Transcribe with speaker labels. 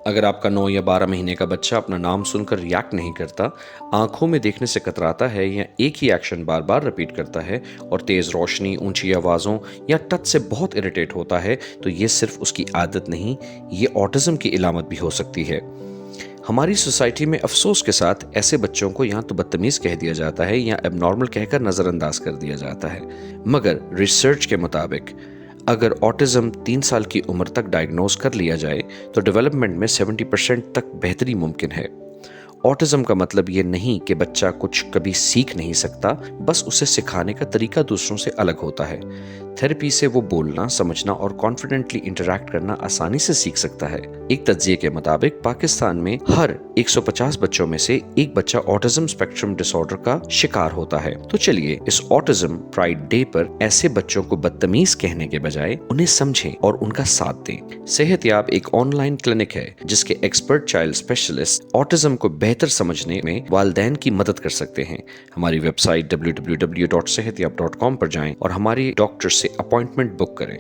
Speaker 1: اگر آپ کا 9 یا 12 مہینے کا بچہ اپنا نام سن کر ریاکٹ نہیں کرتا، آنکھوں میں دیکھنے سے کتراتا ہے یا ایک ہی ایکشن بار بار رپیٹ کرتا ہے اور تیز روشنی، اونچی آوازوں یا ٹچ سے بہت اریٹیٹ ہوتا ہے، تو یہ صرف اس کی عادت نہیں، یہ آٹزم کی علامت بھی ہو سکتی ہے۔ ہماری سوسائٹی میں افسوس کے ساتھ ایسے بچوں کو یہاں تو بدتمیز کہہ دیا جاتا ہے یا اب نارمل کہہ کر نظر انداز کر دیا جاتا ہے، مگر ریسرچ کے مطابق اگر آٹزم 3 سال کی عمر تک ڈائگنوز کر لیا جائے تو ڈیولپمنٹ میں 70% تک بہتری ممکن ہے۔ آٹزم کا مطلب یہ نہیں کہ بچہ کچھ کبھی سیکھ نہیں سکتا، بس اسے سکھانے کا طریقہ دوسروں سے الگ ہوتا ہے۔ تھراپی سے وہ بولنا، سمجھنا اور کانفیڈنٹلی انٹریکٹ کرنا آسانی سے سیکھ سکتا ہے۔ ایک تجزیے کے مطابق پاکستان میں ہر 150 بچوں میں سے ایک بچہ آٹزم اسپیکٹرم ڈس آرڈر کا شکار ہوتا ہے۔ تو چلیے اس آٹزم پرائڈ ڈے پر ایسے بچوں کو بدتمیز کہنے کے بجائے انہیں سمجھیں اور ان کا ساتھ دیں۔ صحت یاب ایک آن لائن کلینک ہے جس کے ایکسپرٹ چائلڈ اسپیشلسٹ آٹزم کو بہتر سمجھنے میں والدین کی مدد کر سکتے ہیں۔ ہماری ویب سائٹ www.sehatyab.com پر جائیں اور ہماری ڈاکٹر سے اپائنٹمنٹ بک کریں۔